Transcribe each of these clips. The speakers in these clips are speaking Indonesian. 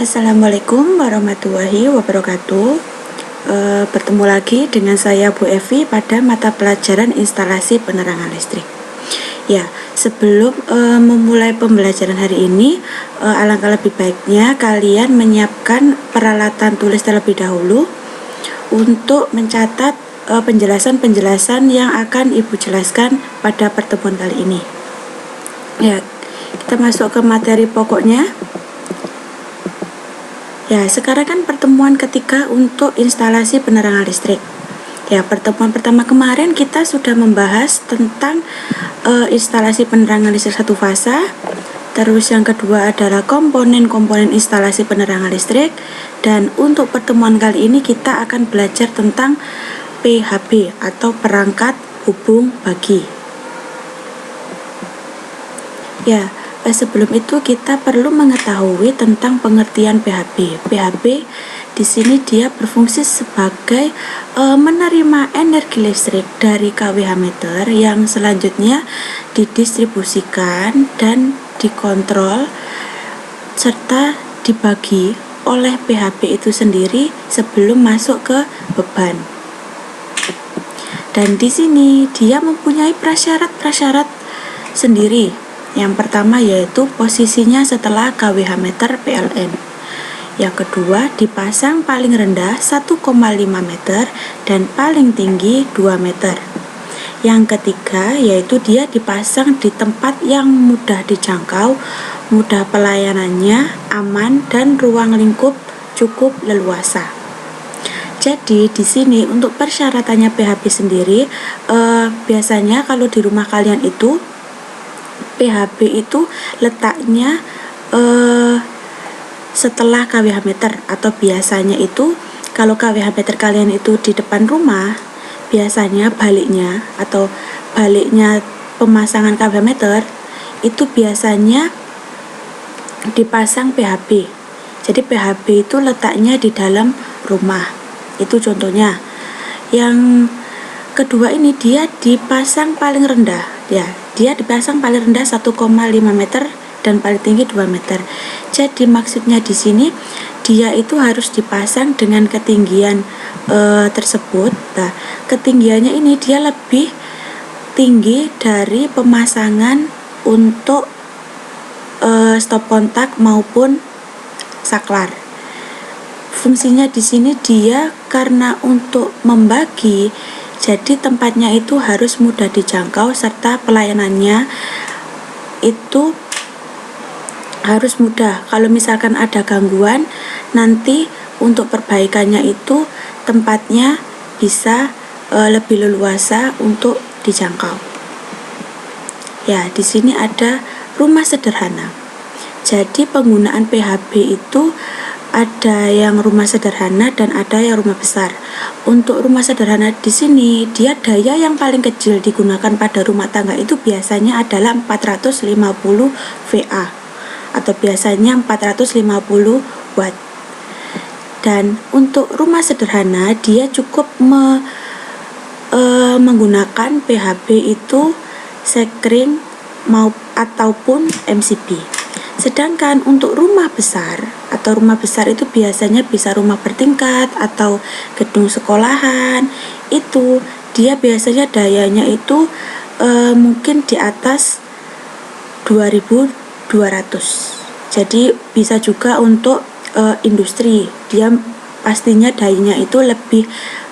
Assalamualaikum warahmatullahi wabarakatuh. Bertemu lagi dengan saya Bu Evi pada mata pelajaran instalasi penerangan listrik. Ya, sebelum memulai pembelajaran hari ini, alangkah lebih baiknya kalian menyiapkan peralatan tulis terlebih dahulu untuk mencatat penjelasan-penjelasan yang akan Ibu jelaskan pada pertemuan kali ini. Ya, kita masuk ke materi pokoknya. Ya, sekarang kan pertemuan ketiga untuk instalasi penerangan listrik. Ya, pertemuan pertama kemarin kita sudah membahas tentang instalasi penerangan listrik satu fasa. Terus yang kedua adalah komponen-komponen instalasi penerangan listrik. Dan untuk pertemuan kali ini kita akan belajar tentang PHB atau perangkat hubung bagi. Ya, sebelum itu kita perlu mengetahui tentang pengertian PHB. PHB di sini dia berfungsi sebagai menerima energi listrik dari kWh meter yang selanjutnya didistribusikan dan dikontrol serta dibagi oleh PHB itu sendiri sebelum masuk ke beban. Dan di sini dia mempunyai prasyarat-prasyarat sendiri. Yang pertama yaitu posisinya setelah kWh meter PLN. Yang kedua dipasang paling rendah 1,5 meter dan paling tinggi 2 meter. Yang ketiga yaitu dia dipasang di tempat yang mudah dijangkau, mudah pelayanannya, aman dan ruang lingkup cukup leluasa. Jadi di sini untuk persyaratannya PHB sendiri biasanya kalau di rumah kalian itu PHB itu letaknya setelah kWh meter, atau biasanya itu kalau kWh meter kalian itu di depan rumah, biasanya baliknya pemasangan kWh meter itu biasanya dipasang PHB. Jadi PHB itu letaknya di dalam rumah. Itu contohnya. Yang kedua ini dia dipasang paling rendah. Ya, dia dipasang paling rendah 1,5 meter dan paling tinggi 2 meter. Jadi maksudnya di sini dia itu harus dipasang dengan ketinggian tersebut. Nah, ketinggiannya ini dia lebih tinggi dari pemasangan untuk stop kontak maupun saklar. Fungsinya di sini dia karena untuk membagi, jadi tempatnya itu harus mudah dijangkau serta pelayanannya itu harus mudah. Kalau misalkan ada gangguan, nanti untuk perbaikannya itu tempatnya bisa lebih leluasa untuk dijangkau. Ya, di sini ada rumah sederhana. Jadi penggunaan PHB itu ada yang rumah sederhana dan ada yang rumah besar. Untuk rumah sederhana di sini dia daya yang paling kecil digunakan pada rumah tangga itu biasanya adalah 450 VA atau biasanya 450 watt. Dan untuk rumah sederhana dia cukup menggunakan PHB itu sekring ataupun MCB. Sedangkan untuk rumah besar itu biasanya bisa rumah bertingkat atau gedung sekolahan, itu dia biasanya dayanya itu mungkin di atas 2200. Jadi bisa juga untuk industri, dia pastinya dayanya itu lebih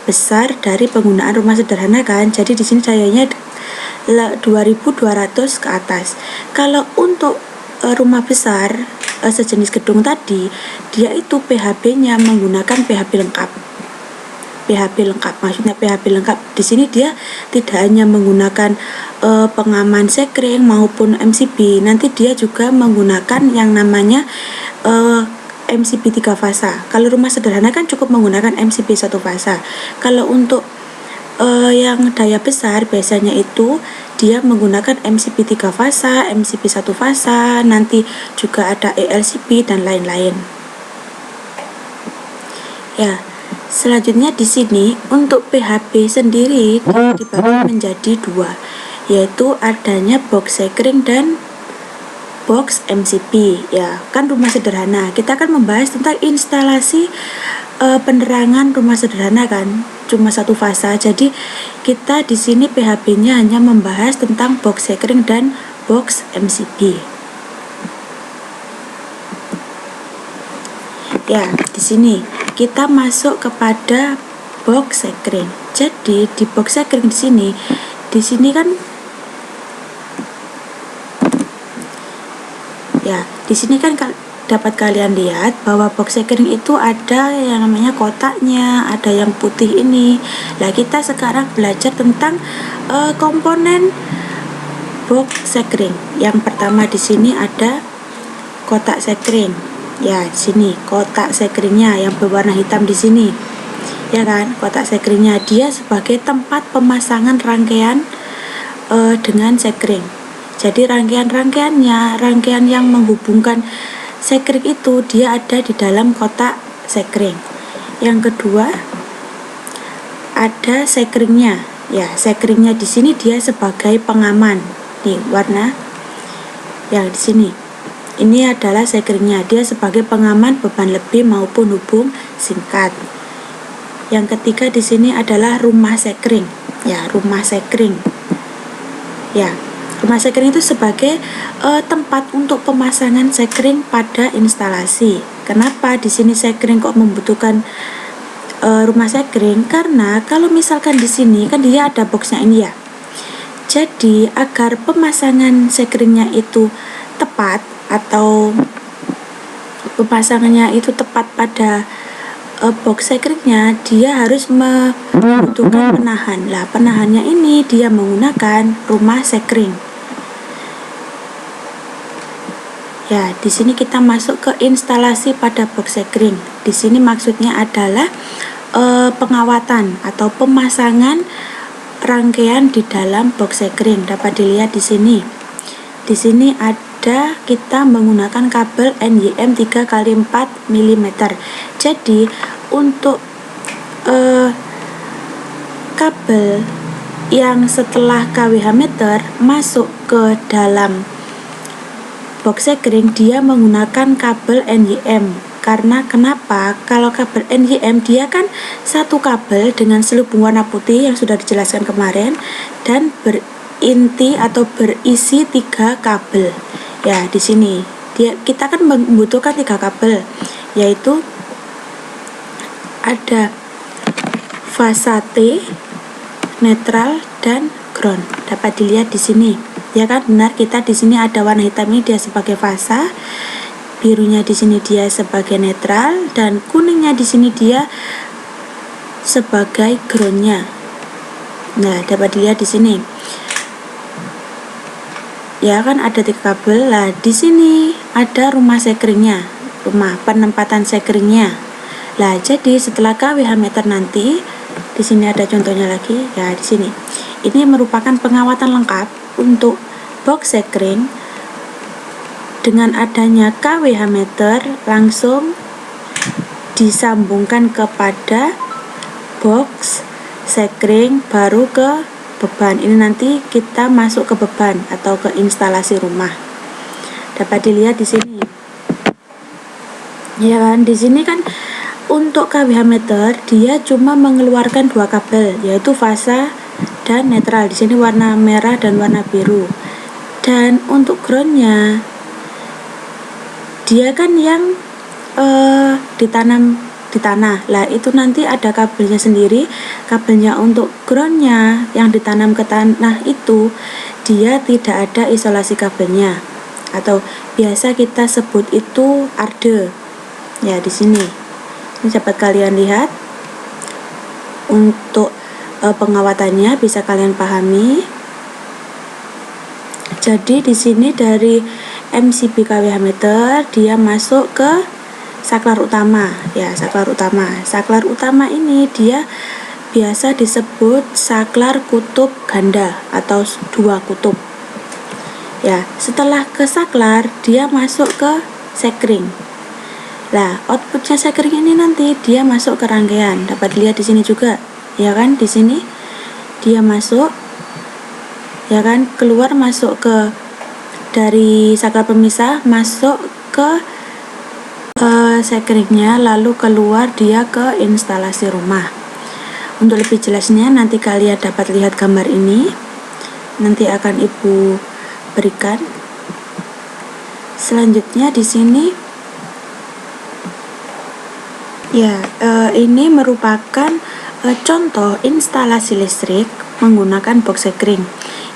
besar dari penggunaan rumah sederhana kan. Jadi di sini dayanya 2200 ke atas. Kalau untuk rumah besar sejenis gedung tadi, dia itu PHB-nya menggunakan PHB lengkap. Maksudnya PHB lengkap di sini dia tidak hanya menggunakan pengaman sekring maupun MCB, nanti dia juga menggunakan yang namanya MCB 3 fasa. Kalau rumah sederhana kan cukup menggunakan MCB 1 fasa. Kalau untuk yang daya besar biasanya itu dia menggunakan MCB 3 fasa, MCB 1 fasa, nanti juga ada ELCB dan lain-lain. Ya, selanjutnya di sini untuk PHB sendiri dibagi menjadi 2, yaitu adanya box sekring dan box MCB. Ya, kan rumah sederhana. Kita akan membahas tentang instalasi penerangan rumah sederhana kan, cuma satu fasa. Jadi kita di sini PHB-nya hanya membahas tentang box sekring dan box MCB. Ya, di sini kita masuk kepada box sekring. Jadi di box sekring di sini kan ya, di sini kan dapat kalian lihat bahwa box sekring itu ada yang namanya kotaknya, ada yang putih ini. Nah, kita sekarang belajar tentang komponen box sekring. Yang pertama di sini ada kotak sekring. Ya, di sini kotak sekringnya yang berwarna hitam di sini. Ya kan, kotak sekringnya dia sebagai tempat pemasangan rangkaian dengan sekring. Jadi rangkaian-rangkaiannya, rangkaian yang menghubungkan sekring itu dia ada di dalam kotak sekring. Yang kedua ada sekringnya. Ya, sekringnya di sini dia sebagai pengaman. Nih warna yang di sini. Ini adalah sekringnya, dia sebagai pengaman beban lebih maupun hubung singkat. Yang ketiga di sini adalah rumah sekring. Ya, rumah sekring. Ya, rumah sekring itu sebagai tempat untuk pemasangan sekring pada instalasi. Kenapa di sini sekring kok membutuhkan rumah sekring? Karena kalau misalkan di sini kan dia ada boxnya ini ya. Jadi agar pemasangan sekringnya itu tepat atau pemasangannya itu tepat pada box sekringnya, dia harus membutuhkan penahan. Lah, penahannya ini dia menggunakan rumah sekring. Ya, di sini kita masuk ke instalasi pada box sekring. Di sini maksudnya adalah pengawatan atau pemasangan rangkaian di dalam box sekring. Dapat dilihat di sini. Di sini ada kita menggunakan kabel NYM 3x4 mm. Jadi untuk kabel yang setelah kWh meter masuk ke dalam box sekring, dia menggunakan kabel NYM. Karena kenapa? Kalau kabel NYM dia kan satu kabel dengan selubung warna putih yang sudah dijelaskan kemarin dan berinti atau berisi 3 kabel. Ya, di sini kita kan membutuhkan 3 kabel, yaitu ada fasa T, netral dan ground. Dapat dilihat di sini. Ya kan, benar, kita di sini ada warna hitam ini dia sebagai fasa, birunya di sini dia sebagai netral, dan kuningnya di sini dia sebagai groundnya. Nah, dapat dilihat di sini. Ya kan, ada 3 kabel. Lah, di sini ada rumah sekringnya, rumah penempatan sekringnya. Lah, jadi setelah kWh meter nanti, di sini ada contohnya lagi. Ya, di sini. Ini merupakan pengawatan lengkap untuk box sekring. Dengan adanya kWh meter langsung disambungkan kepada box sekring baru ke beban. Ini nanti kita masuk ke beban atau ke instalasi rumah. Dapat dilihat di sini. Ya kan, di sini kan untuk kWh meter dia cuma mengeluarkan 2 kabel, yaitu fasa dan netral. Di sini warna merah dan warna biru. Dan untuk groundnya dia kan yang ditanam di tanah. Lah, itu nanti ada kabelnya sendiri. Kabelnya untuk groundnya yang ditanam ke tanah itu dia tidak ada isolasi kabelnya, atau biasa kita sebut itu arde. Ya, di sini. Ini dapat kalian lihat. Untuk pengawatannya bisa kalian pahami. Jadi di sini dari MCB kWh meter dia masuk ke saklar utama. Ya, saklar utama. Saklar utama ini dia biasa disebut saklar kutub ganda atau 2 kutub. Ya, setelah ke saklar dia masuk ke sekring. Lah, outputnya sekring ini nanti dia masuk ke rangkaian. Dapat dilihat di sini juga. Ya kan, di sini dia masuk. Ya kan, keluar masuk ke dari saklar pemisah masuk ke sekeringnya, lalu keluar dia ke instalasi rumah. Untuk lebih jelasnya nanti kalian dapat lihat gambar ini, nanti akan ibu berikan. Selanjutnya di sini ya, ini merupakan contoh instalasi listrik menggunakan box sekring.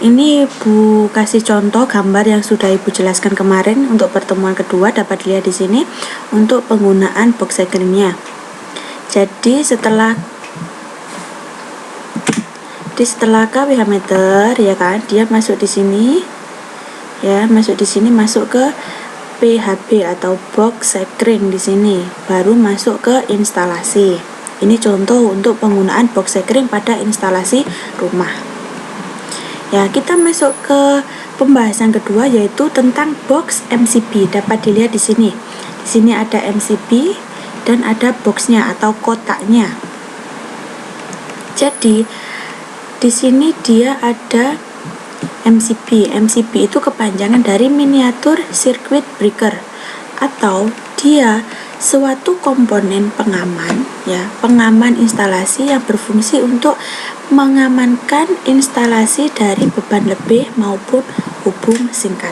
Ini Ibu kasih contoh gambar yang sudah Ibu jelaskan kemarin untuk pertemuan kedua, dapat lihat di sini untuk penggunaan box sekringnya. Jadi setelah kWh meter ya kan, dia masuk di sini ya, masuk ke PHB atau box sekring di sini, baru masuk ke instalasi. Ini contoh untuk penggunaan box sekring pada instalasi rumah. Ya, kita masuk ke pembahasan kedua yaitu tentang box MCB. Dapat dilihat di sini. Di sini ada MCB dan ada boxnya atau kotaknya. Jadi di sini dia ada MCB. MCB itu kepanjangan dari miniatur circuit breaker, atau dia suatu komponen pengaman ya, pengaman instalasi yang berfungsi untuk mengamankan instalasi dari beban lebih maupun hubung singkat.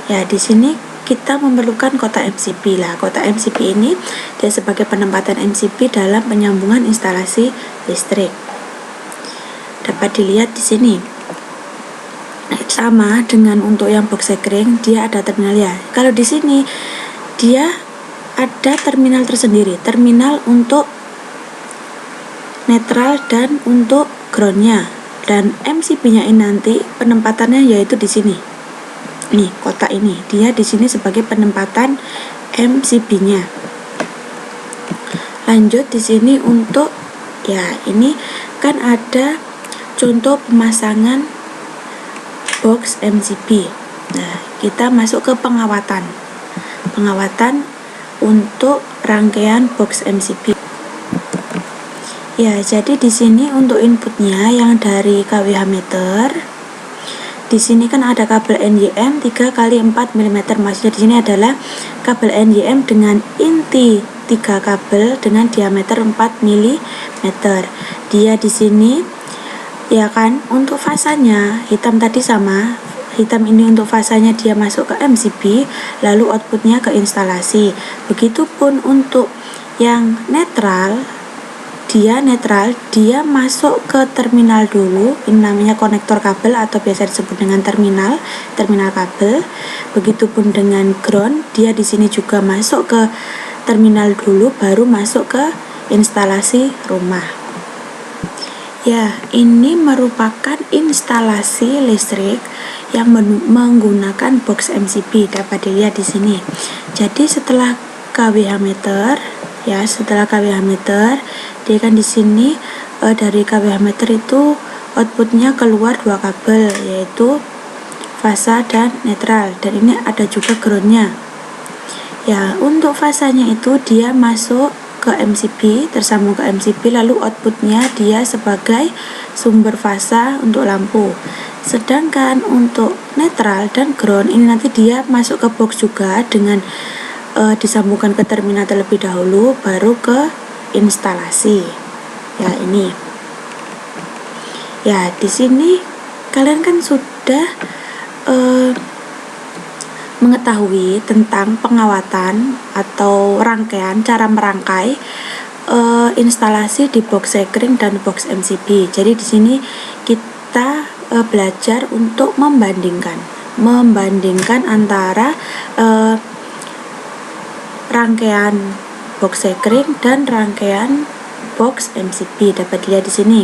Ya, di sini kita memerlukan kotak MCB lah. Kotak MCB ini dia sebagai penempatan MCB dalam penyambungan instalasi listrik. Dapat dilihat di sini. Sama dengan untuk yang box sekring, dia ada terminal ya. Kalau di sini dia ada terminal tersendiri, terminal untuk netral dan untuk groundnya. Dan MCB-nya ini nanti penempatannya yaitu di sini. Nih, kotak ini dia di sini sebagai penempatan MCB-nya. Lanjut di sini untuk ya, ini kan ada contoh pemasangan box MCB. Nah, kita masuk ke pengawatan untuk rangkaian box MCB. Ya, jadi di sini untuk inputnya yang dari kWh meter, di sini kan ada kabel NYM 3x4 mm. Maksudnya di sini adalah kabel NYM dengan inti 3 kabel dengan diameter 4 mm. Dia di sini ya kan, untuk fasanya hitam tadi sama, hitam ini untuk fasanya dia masuk ke MCB, lalu outputnya ke instalasi. Begitupun untuk yang netral, dia masuk ke terminal dulu, ini namanya konektor kabel atau biasa disebut dengan terminal kabel. Begitupun dengan ground, dia di sini juga masuk ke terminal dulu, baru masuk ke instalasi rumah. Ya, ini merupakan instalasi listrik yang menggunakan box MCB, dapat dilihat di sini. Jadi setelah kWh meter, ya, dia kan di sini dari kWh meter itu outputnya keluar 2 kabel, yaitu fasa dan netral, dan ini ada juga groundnya. Ya, untuk fasanya itu dia masuk ke MCB, tersambung ke MCB, lalu outputnya dia sebagai sumber fasa untuk lampu. Sedangkan untuk netral dan ground ini nanti dia masuk ke box juga dengan disambungkan ke terminal terlebih dahulu, baru ke instalasi. Ya, ini. Ya, di sini kalian kan sudah mengetahui tentang pengawatan atau rangkaian, cara merangkai instalasi di box sekring dan box MCB. Jadi di sini kita belajar untuk membandingkan antara rangkaian box sekring dan rangkaian box MCB. Dapat dilihat di sini.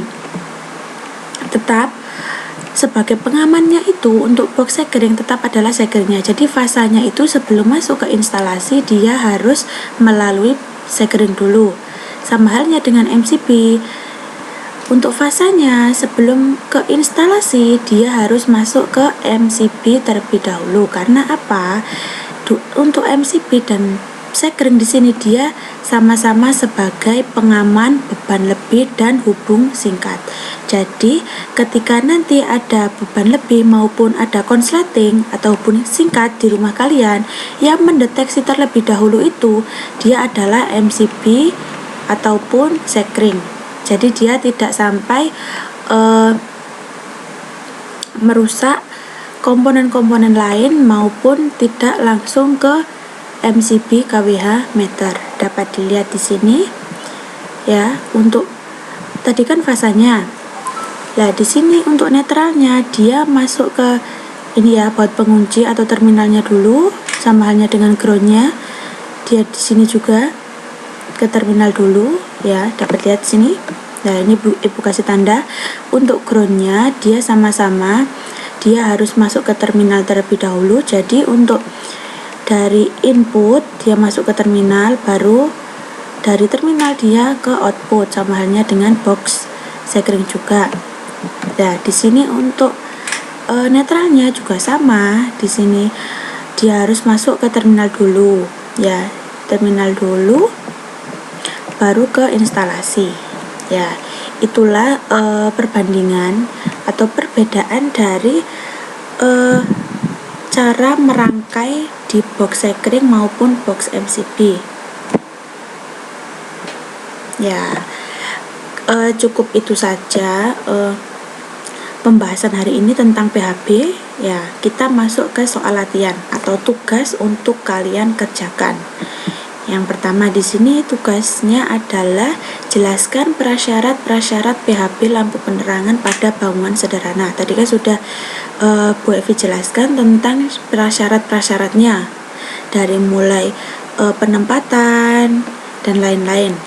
Tetap sebagai pengamannya itu untuk box sekring tetap adalah sekringnya. Jadi fasanya itu sebelum masuk ke instalasi dia harus melalui sekring dulu. Sama halnya dengan MCB. Untuk fasanya sebelum ke instalasi dia harus masuk ke MCB terlebih dahulu. Karena apa? Untuk MCB dan sekring di sini dia sama-sama sebagai pengaman beban lebih dan hubung singkat. Jadi ketika nanti ada beban lebih maupun ada konsleting atau hubung singkat di rumah kalian, yang mendeteksi terlebih dahulu itu dia adalah MCB ataupun sekring. Jadi dia tidak sampai merusak komponen-komponen lain maupun tidak langsung ke MCB kWh meter. Dapat dilihat di sini ya, untuk tadi kan fasanya. Nah, di sini untuk netralnya dia masuk ke ini ya, baut pengunci atau terminalnya dulu, sama halnya dengan groundnya. Dia di sini juga ke terminal dulu ya, dapat lihat sini. Nah, ini Ibu kasih tanda untuk groundnya dia sama-sama dia harus masuk ke terminal terlebih dahulu. Jadi untuk dari input dia masuk ke terminal, baru dari terminal dia ke output, sama halnya dengan box sekring juga. Nah, di sini untuk netralnya juga sama. Di sini dia harus masuk ke terminal dulu ya, terminal dulu baru ke instalasi ya. Itulah perbandingan atau perbedaan dari cara merangkai di box sekring maupun box MCB ya. Cukup itu saja pembahasan hari ini tentang PHB ya. Kita masuk ke soal latihan atau tugas untuk kalian kerjakan. Yang pertama di sini tugasnya adalah jelaskan prasyarat-prasyarat PHB lampu penerangan pada bangunan sederhana. Tadi kan sudah Bu Evi jelaskan tentang prasyarat-prasyaratnya, dari mulai penempatan dan lain-lain.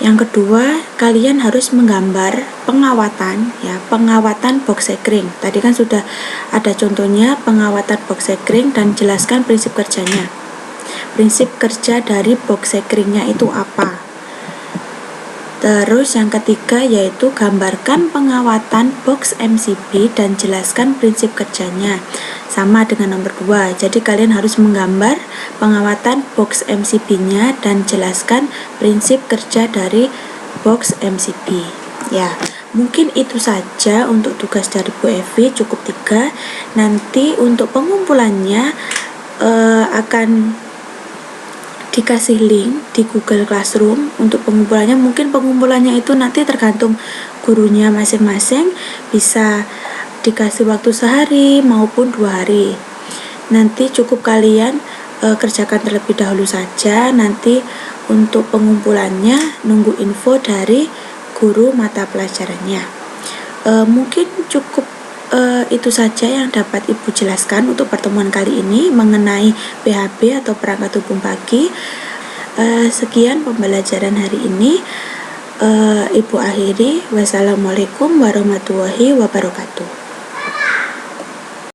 Yang kedua, kalian harus menggambar pengawatan ya, pengawatan box sekring. Tadi kan sudah ada contohnya pengawatan box sekring dan jelaskan prinsip kerjanya. Prinsip kerja dari box sekringnya itu apa? Terus yang ketiga yaitu gambarkan pengawatan box MCB dan jelaskan prinsip kerjanya. Sama dengan nomor 2. Jadi kalian harus menggambar pengawatan box MCB-nya dan jelaskan prinsip kerja dari box MCB. Ya, mungkin itu saja untuk tugas dari Bu Evi, cukup 3. Nanti untuk pengumpulannya akan dikasih link di Google Classroom untuk pengumpulannya. Mungkin pengumpulannya itu nanti tergantung gurunya masing-masing, bisa dikasih waktu sehari maupun 2 hari. Nanti cukup kalian kerjakan terlebih dahulu saja. Nanti untuk pengumpulannya nunggu info dari guru mata pelajarannya. Mungkin cukup itu saja yang dapat Ibu jelaskan untuk pertemuan kali ini mengenai PHB atau perangkat hubung pagi. Sekian pembelajaran hari ini. Ibu akhiri. Wassalamualaikum warahmatullahi wabarakatuh.